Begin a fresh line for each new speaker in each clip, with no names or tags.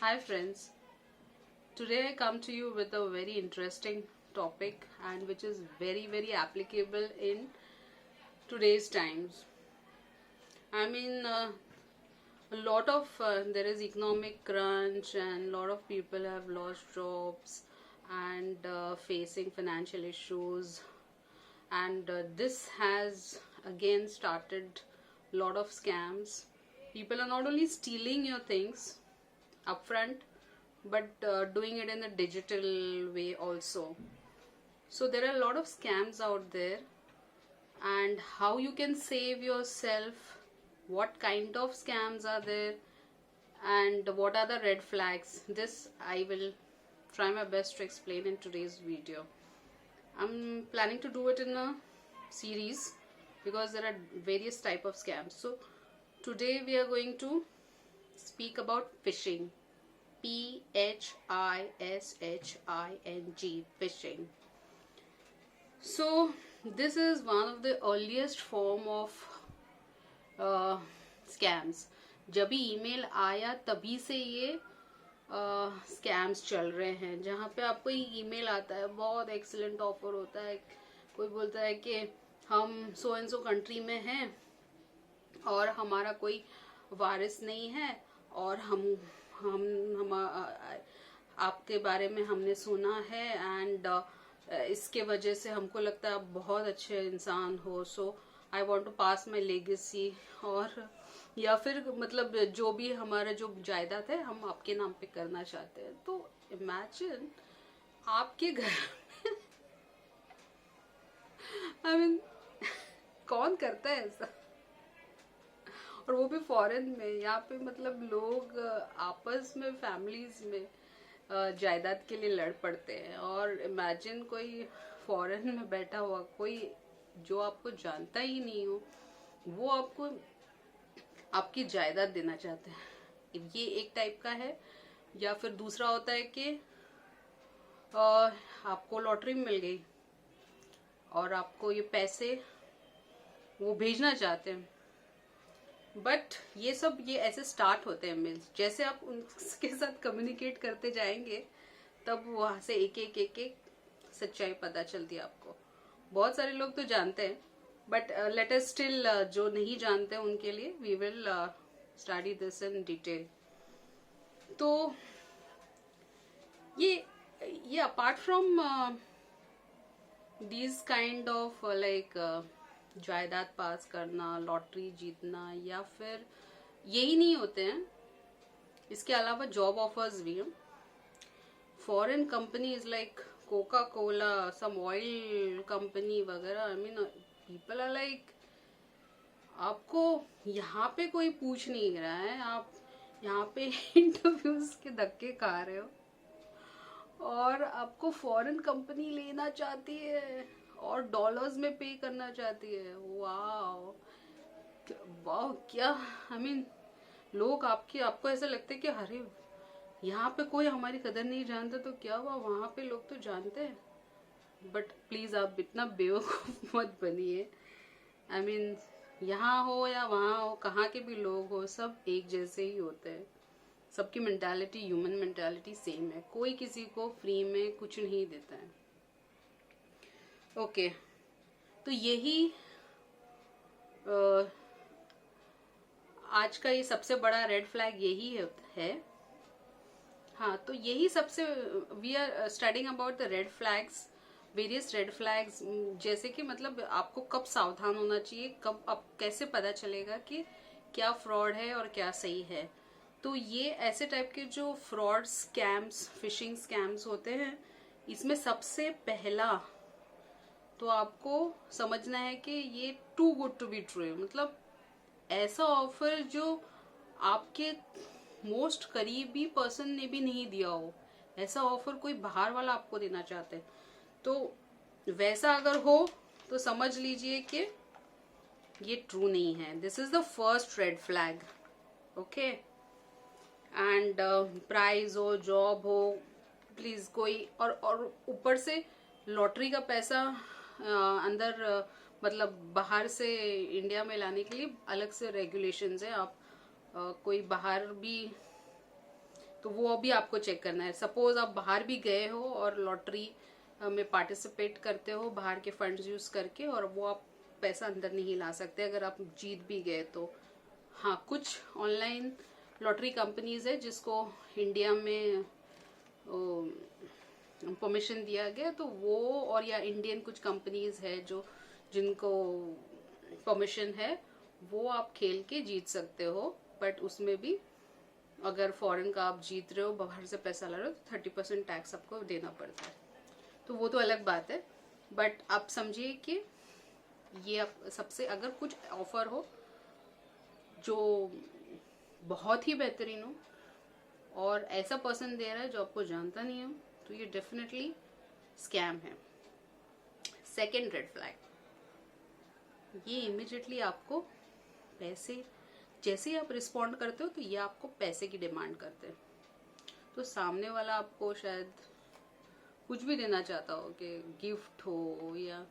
Hi friends, today I come to you with a very interesting topic and which is very applicable in today's times. I mean, a lot of there is economic crunch and a lot of people have lost jobs and facing financial issues, and this has again started a lot of scams. People are not only stealing your things upfront but doing it in a digital way also. So there are a lot of scams out there, and how you can save yourself, what kind of scams are there, and what are the red flags. This I will try my best to explain in today's video. I'm planning to do it in a series because there are various type of scams. So today we are going to speak about phishing. phishing, phishing. So this is one of the earliest form of scams. जब भी email आया तभी से ये scams चल रहे हैं, जहाँ पे आपको ईमेल आता है, बहुत एक्सीलेंट ऑफर होता है, कोई बोलता है कि हम सो एंड सो कंट्री में हैं और हमारा कोई वारिस नहीं है और हम आपके बारे में हमने सुना है एंड इसके वजह से हमको लगता है आप बहुत अच्छे इंसान हो, so I want to pass my legacy, और या फिर मतलब जो भी हमारा जो जायदाद है हम आपके नाम पे करना चाहते हैं. तो इमेजिन आपके घर में आई मीन कौन करता है ऐसा, और वो भी फॉरेन में. यहाँ पे मतलब लोग आपस में फैमिलीज में जायदाद के लिए लड़ पड़ते हैं. और इमेजिन कोई फॉरेन में बैठा हुआ कोई जो आपको जानता ही नहीं हो, वो आपको आपकी जायदाद देना चाहते हैं. ये एक टाइप का है. या फिर दूसरा होता है कि आपको लॉटरी मिल गई और आपको ये पैसे वो भेजना चाहते हैं. बट ये ऐसे स्टार्ट होते हैं मेल्स. जैसे आप उनके साथ कम्युनिकेट करते जाएंगे तब वहां से एक सच्चाई पता चलती है आपको. बहुत सारे लोग तो जानते हैं, बट लेट अस स्टिल जो नहीं जानते हैं उनके लिए we will study this in detail. तो ये apart from these kind of like जायदाद पास करना, लॉटरी जीतना, या फिर यही नहीं होते हैं, इसके अलावा जॉब ऑफर्स भी हैं. Foreign companies like Coca Cola, some oil company वगैरह, I mean people are like आपको यहाँ पे कोई पूछ नहीं रहा है, आप यहाँ पे इंटरव्यूज के धक्के खा रहे हो और आपको फॉरेन कंपनी लेना चाहती है और डॉलर्स में पे करना चाहती है. वाह वाह, क्या आई मीन लोग आपको ऐसा लगता है कि अरे यहाँ पे कोई हमारी कदर नहीं जानता तो क्या हुआ, वहां पे लोग तो जानते हैं. बट प्लीज आप इतना बेवकूफ मत बनिए. आई मीन यहाँ हो या वहाँ हो, कहाँ के भी लोग हो, सब एक जैसे ही होते हैं. सबकी मेंटालिटी, ह्यूमन मेंटालिटी सेम है. कोई किसी को फ्री में कुछ नहीं देता है. ओके, तो यही आज का ये सबसे बड़ा रेड फ्लैग यही है. हाँ, तो यही सबसे we are studying about the red flags, various red flags. जैसे कि मतलब आपको कब सावधान होना चाहिए, कब आप कैसे पता चलेगा कि क्या फ्रॉड है और क्या सही है. तो ये ऐसे टाइप के जो फ्रॉड स्कैम्स, फिशिंग स्कैम्स होते हैं, इसमें सबसे पहला तो आपको समझना है कि ये too good to be true. मतलब ऐसा ऑफर जो आपके मोस्ट करीबी पर्सन ने भी नहीं दिया हो, ऐसा ऑफर कोई बाहर वाला आपको देना चाहते हैं. तो वैसा अगर हो तो समझ लीजिए कि ये ट्रू नहीं है. This is the first red flag. Okay, and prize हो, जॉब हो, प्लीज कोई और ऊपर से लॉटरी का पैसा अंदर मतलब बाहर से इंडिया में लाने के लिए अलग से रेगुलेशंस है. आप कोई बाहर भी तो वो अभी आपको चेक करना है। सपोज आप बाहर भी गए हो और लॉटरी में पार्टिसिपेट करते हो बाहर के फंड्स यूज करके, और वो आप पैसा अंदर नहीं ला सकते अगर आप जीत भी गए तो। हाँ, कुछ ऑनलाइन लॉटरी कंपनीज है जिसको इंडिया में परमिशन दिया गया, तो वो, और या इंडियन कुछ कंपनीज है जो जिनको परमिशन है, वो आप खेल के जीत सकते हो। बट उसमें भी अगर फॉरेन का आप जीत रहे हो, बाहर से पैसा ला रहे हो, तो 30% टैक्स आपको देना पड़ता है। तो वो तो अलग बात है। बट आप समझिए कि ये आप सबसे, अगर कुछ ऑफर हो जो बहुत ही बेहतरीन हो और ऐसा पर्सन दे रहा है जो आपको जानता नहीं हो, तो ये डेफिनेटली स्कैम है। सेकेंड रेड फ्लैग, ये इमिडिएटली आपको पैसे, जैसे ही आप रिस्पॉन्ड करते हो तो ये आपको पैसे की डिमांड करते हैं। तो सामने वाला आपको शायद कुछ भी देना चाहता हो, कि गिफ्ट हो या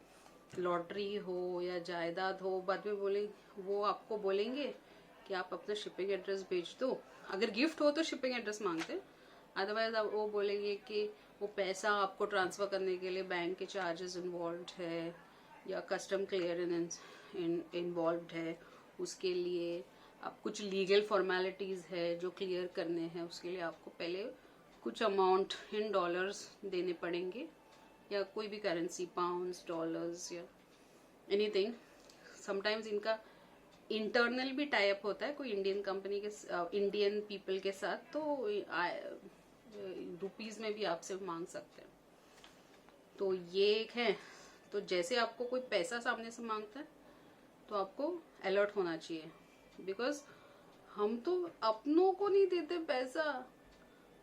लॉटरी हो या जायदाद हो, बाद में बोले वो आपको बोलेंगे कि आप अपना शिपिंग एड्रेस भेज दो। अगर गिफ्ट हो तो शिपिंग एड्रेस मांगते हैं, अदरवाइज आप वो बोलेंगे कि वो पैसा आपको ट्रांसफर करने के लिए बैंक के चार्जेस इन्वॉल्व है या कस्टम क्लियरेंस इन्वॉल्व है, उसके लिए आप कुछ लीगल फॉर्मेलिटीज है जो क्लियर करने हैं, उसके लिए आपको पहले कुछ अमाउंट इन डॉलर्स देने पड़ेंगे या कोई भी करेंसी, पाउंड्स, डॉलर्स या एनीथिंग। समटाइम्स इनका इंटरनल भी टाई अप होता है कोई इंडियन कंपनी के, इंडियन पीपल के साथ, तो रुपीज में भी आपसे मांग सकते हैं। तो ये एक है। तो जैसे आपको कोई पैसा सामने से मांगता है तो आपको अलर्ट होना चाहिए, बिकॉज हम तो अपनों को नहीं देते पैसा।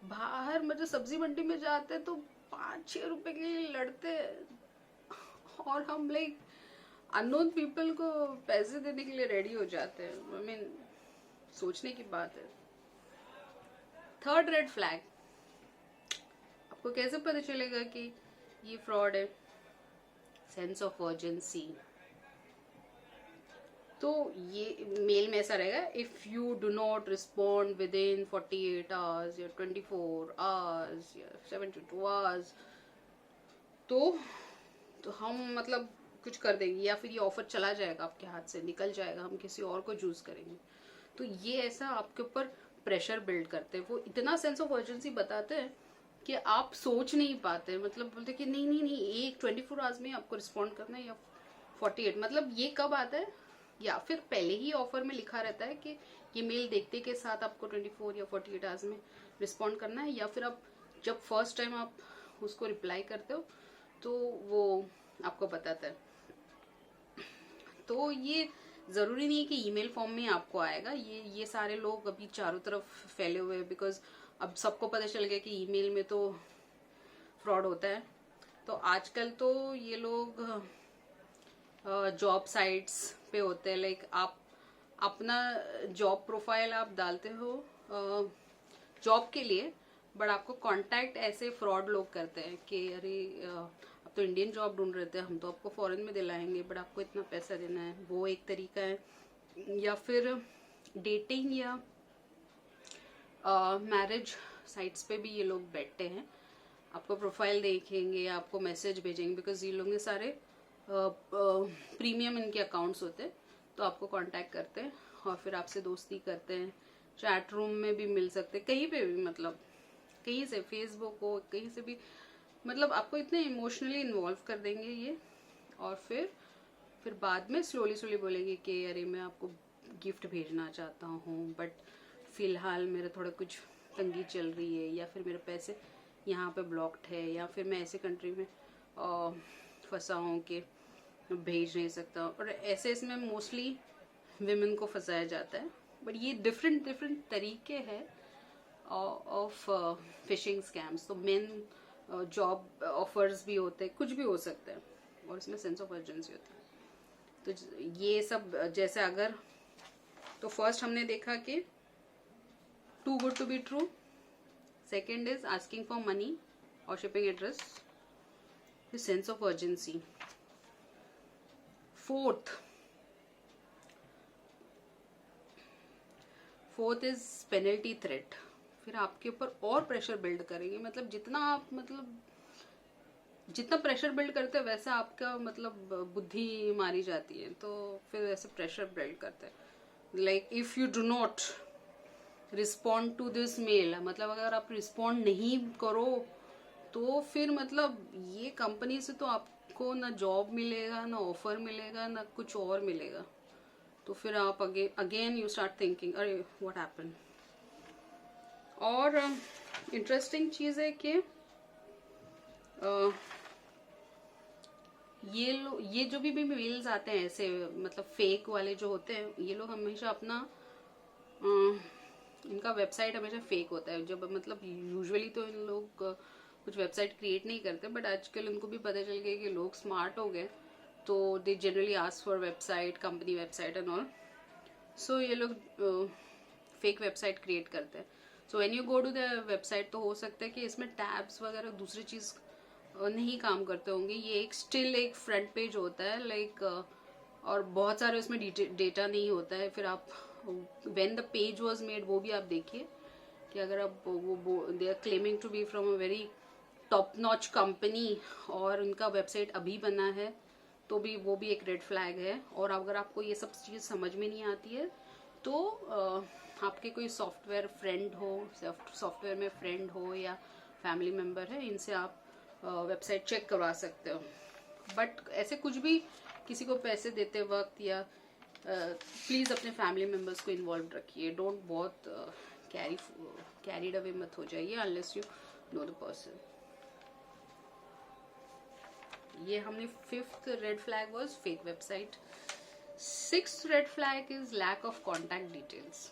बाहर मतलब सब्जी मंडी में जाते तो 5-6 रुपए के लिए लड़ते हैं, और हम लाइक अननोन पीपल को पैसे देने के लिए रेडी हो जाते हैं। आई मीन, सोचने की बात है। थर्ड रेड फ्लैग, आपको कैसे पता चलेगा कि ये फ्रॉड है? Sense of urgency. तो ये मेल में ऐसा रहेगा, if you do not respond with in 48 hours या 24 आवर्स या 72 आवर्स, तो हम मतलब कुछ कर देंगे, या फिर ये ऑफर चला जाएगा, आपके हाथ से निकल जाएगा, हम किसी और को चूज करेंगे। तो ये ऐसा आपके ऊपर प्रेशर बिल्ड करते हैं। वो इतना सेंस ऑफ अर्जेंसी बताते हैं कि आप सोच नहीं पाते। मतलब बोलते कि नहीं नहीं नहीं, एक 24 आवर्स में आपको रिस्पॉन्ड करना है या 48। मतलब ये कब आता है? या फिर पहले ही ऑफर में लिखा रहता है कि ये मेल देखते के साथ आपको 24 या 48 आवर्स में रिस्पॉन्ड करना है, या फिर आप जब फर्स्ट टाइम आप उसको रिप्लाई करते हो तो वो आपको बताता है। तो ये जरूरी नहीं है कि ईमेल फॉर्म में आपको आएगा। ये सारे लोग अभी चारों तरफ फैले हुए हैं, बिकॉज अब सबको पता चल गया कि ईमेल में तो फ्रॉड होता है। तो आजकल तो ये लोग जॉब साइट्स पे होते हैं, लाइक आप अपना जॉब प्रोफाइल आप डालते हो जॉब के लिए, बट आपको कांटेक्ट ऐसे फ्रॉड लोग करते हैं कि अरे आप तो इंडियन जॉब ढूंढ रहे थे, हम तो आपको फॉरेन में दिलाएंगे, बट आपको इतना पैसा देना है। वो एक तरीका है। या फिर डेटिंग या मैरिज साइट्स पे भी ये लोग बैठते हैं, आपको प्रोफाइल देखेंगे, आपको मैसेज भेजेंगे, बिकॉज ये लोग ने सारे प्रीमियम इनके अकाउंट्स होते हैं, तो आपको कांटेक्ट करते हैं और फिर आपसे दोस्ती करते हैं। चैट रूम में भी मिल सकते हैं, कहीं पे भी, मतलब कहीं से, फेसबुक हो, कहीं से भी, मतलब आपको इतने इमोशनली इन्वॉल्व कर देंगे ये। और फिर बाद में स्लोली स्लोली बोलेंगे कि अरे मैं आपको गिफ्ट भेजना चाहता हूँ, बट फिलहाल मेरा थोड़ा कुछ तंगी चल रही है, या फिर मेरे पैसे यहाँ पे ब्लॉक्ड है, या फिर मैं ऐसे कंट्री में फंसा हूँ कि भेज नहीं सकता। और ऐसे इसमें मोस्टली विमेन को फंसाया जाता है। बट ये डिफरेंट डिफरेंट तरीके हैं ऑफ फिशिंग स्कैम्स। तो मेन जॉब ऑफर्स भी होते हैं, कुछ भी हो सकता है, और इसमें सेंस ऑफ अर्जेंसी होती है। तो ये सब जैसे अगर, तो फर्स्ट हमने देखा कि too good to be true, second is asking for money और shipping address, sense of urgency. Fourth is penalty threat. फिर आपके ऊपर और प्रेशर बिल्ड करेंगे। मतलब जितना आप जितना प्रेशर बिल्ड करते हैं वैसा आपका बुद्धि मारी जाती है, तो फिर ऐसे प्रेशर बिल्ड करते हैं। Like if you do not respond to this mail, अगर आप रिस्पॉन्ड नहीं करो तो फिर ये कंपनी से तो आपको ना जॉब मिलेगा, ना ऑफर मिलेगा, ना कुछ और मिलेगा। तो फिर आप अगेन यू स्टार्ट थिंकिंग अरे व्हाट हैपन। और इंटरेस्टिंग चीज़ है कि ये जो भी मेल्स आते हैं ऐसे फेक वाले जो होते हैं, ये लोग हमेशा अपना इनका वेबसाइट हमेशा फेक होता है। जब यूजुअली तो इन लोग कुछ वेबसाइट क्रिएट नहीं करते, बट आजकल उनको भी पता चल गया कि लोग स्मार्ट हो गए, तो they generally ask for website, company website and all. So ये लोग फेक वेबसाइट क्रिएट करते हैं। So when you go to the website, तो हो सकता है कि इसमें टैब्स वगैरह दूसरी चीज़ नहीं काम करते होंगे। ये एक स्टिल एक फ्रंट पेज होता है लाइक, और बहुत सारे उसमें डेटा नहीं होता है। फिर आप when the page was made वो भी आप देखिए कि अगर आप they are claiming to be from a very top notch company और उनका वेबसाइट अभी बना है, तो भी वो भी एक रेड फ्लैग है। और अगर आपको ये सब चीज़ समझ में नहीं आती है तो आपके कोई सॉफ्टवेयर फ्रेंड हो, सॉफ्टवेयर में फ्रेंड हो या फैमिली मेम्बर है, इनसे आप वेबसाइट चेक करवा सकते हो। बट ऐसे कुछ भी किसी को पैसे देते वक्त या प्लीज़ अपने फैमिली मेम्बर्स को इन्वॉल्व रखिए। डोंट बहुत कैरीड अवे मत हो जाइए unless you know the person. ये हमने 5th red flag was fake website. 6th red flag is lack of contact details.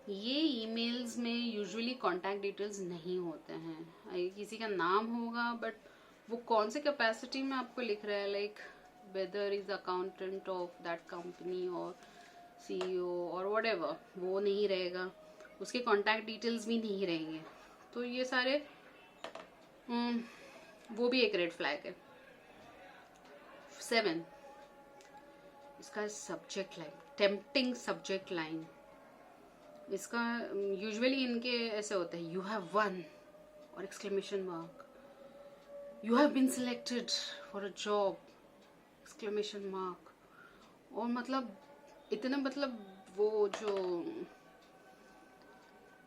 ये ईमेल्स में यूजुअली कॉन्टैक्ट डिटेल्स नहीं होते हैं। किसी का नाम होगा बट वो कौन से कैपेसिटी में आपको लिख रहा है, like whether is accountant of that company और सीईओ और व्हाटएवर, वो नहीं रहेगा। उसके कॉन्टैक्ट डिटेल्स भी नहीं रहेंगे। तो ये सारे वो भी एक रेड फ्लैग है। 7, इसका subject line, tempting subject line. इसका यूजुअली इनके ऐसे होते हैं, यू हैव वन और exclamation mark, you have been selected for a job exclamation mark. और इतना वो जो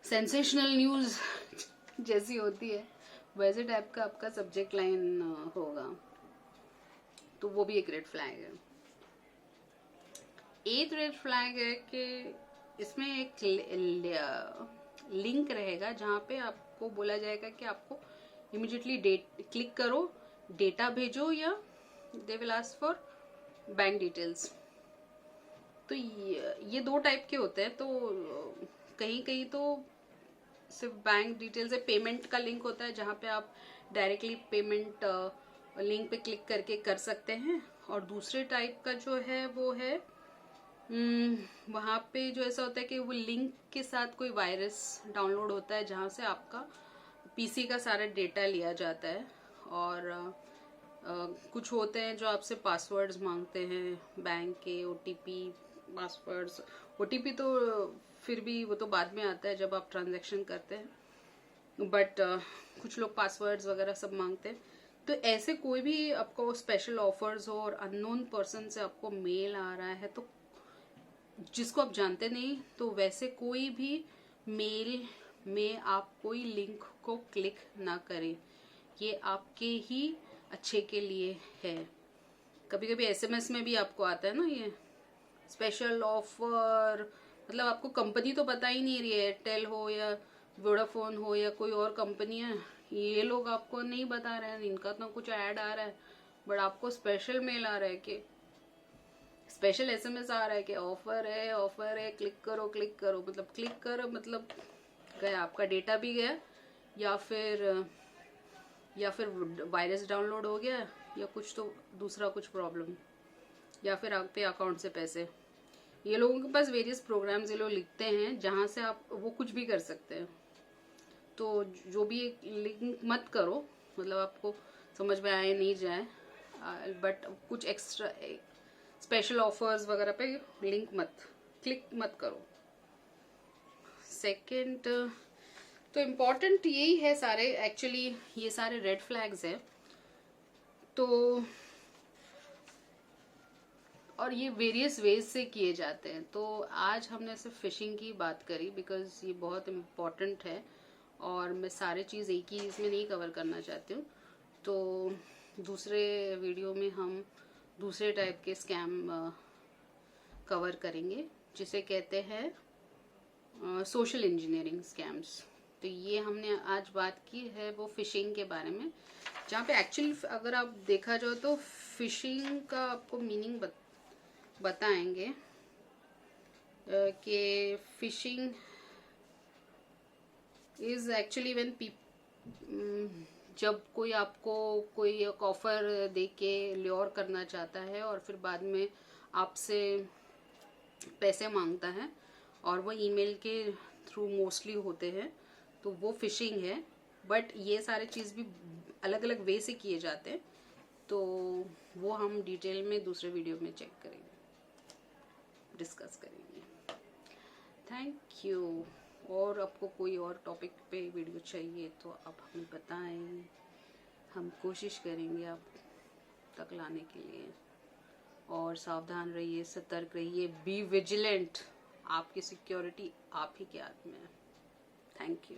सेंसेशनल न्यूज जैसी होती है वैसे टाइप का आपका सब्जेक्ट लाइन होगा, तो वो भी एक रेड फ्लैग है। 8th रेड फ्लैग है कि इसमें एक लिंक रहेगा जहाँ पे आपको बोला जाएगा कि आपको इमिडिएटली क्लिक करो, डेटा भेजो, या they will ask for bank details. तो ये 2 टाइप के होते हैं। तो कहीं कहीं तो सिर्फ बैंक डिटेल्स है, पेमेंट का लिंक होता है जहाँ पे आप डायरेक्टली पेमेंट लिंक पे क्लिक करके कर सकते हैं। और दूसरे टाइप का जो है वो है वहाँ पे जो ऐसा होता है कि वो लिंक के साथ कोई वायरस डाउनलोड होता है जहाँ से आपका पीसी का सारा डेटा लिया जाता है। और कुछ होते हैं जो आपसे पासवर्ड्स मांगते हैं बैंक के, ओटीपी पासवर्ड्स। ओटीपी तो फिर भी वो तो बाद में आता है जब आप ट्रांजैक्शन करते हैं, बट कुछ लोग पासवर्ड्स वगैरह सब मांगते हैं। तो ऐसे कोई भी आपको स्पेशल ऑफर्स हो और अननोन पर्सन से आपको मेल आ रहा है, तो जिसको आप जानते नहीं, तो वैसे कोई भी मेल में आप कोई लिंक को क्लिक ना करें। ये आपके ही अच्छे के लिए है। कभी कभी एसएमएस में भी आपको आता है ना ये स्पेशल ऑफर, आपको कंपनी तो पता ही नहीं रही है, एयरटेल हो या वोडाफोन हो या कोई और कंपनी है, ये लोग आपको नहीं बता रहे हैं, इनका तो कुछ ऐड आ रहा है, बट आपको स्पेशल मेल आ रहा है कि स्पेशल एसएमएस आ रहा है कि ऑफर है, क्लिक करो क्लिक करो। क्लिक करो गया आपका डेटा भी गया, या फिर वायरस डाउनलोड हो गया, या कुछ तो दूसरा कुछ प्रॉब्लम, या फिर आपके अकाउंट से पैसे। ये लोगों के पास वेरियस प्रोग्राम्स ये लोग लिखते हैं जहाँ से आप वो कुछ भी कर सकते हैं। तो जो भी एक लिंक मत करो, आपको समझ में आए नहीं जाए, बट कुछ एक्स्ट्रा स्पेशल ऑफर्स वगैरह पे लिंक क्लिक मत करो। सेकंड तो इम्पोर्टेंट यही है सारे, एक्चुअली ये सारे रेड फ्लैग्स है। तो और ये वेरियस वेज से किए जाते हैं। तो आज हमने सिर्फ फिशिंग की बात करी बिकॉज ये बहुत इम्पोर्टेंट है और मैं सारे चीज़ एक ही इसमें नहीं कवर करना चाहती हूँ। तो दूसरे वीडियो में हम दूसरे टाइप के स्कैम कवर करेंगे जिसे कहते हैं सोशल इंजीनियरिंग स्कैम्स। तो ये हमने आज बात की है वो फिशिंग के बारे में, जहाँ पे एक्चुअली अगर आप देखा जाए तो फिशिंग का आपको मीनिंग बताएंगे कि फिशिंग इज एक्चुअली व्हेन जब कोई आपको कोई एक ऑफर दे के ल्योर करना चाहता है और फिर बाद में आपसे पैसे मांगता है और वो ईमेल के थ्रू मोस्टली होते हैं, तो वो फिशिंग है। बट ये सारे चीज़ भी अलग अलग वे से किए जाते हैं, तो वो हम डिटेल में दूसरे वीडियो में चेक करेंगे, डिस्कस करेंगे। Thank you. और आपको कोई और टॉपिक पे वीडियो चाहिए तो आप हमें बताएं, हम कोशिश करेंगे आप तक लाने के लिए। और सावधान रहिए, सतर्क रहिए, बी विजिलेंट। आपकी सिक्योरिटी आप ही के हाथ में है। Thank you.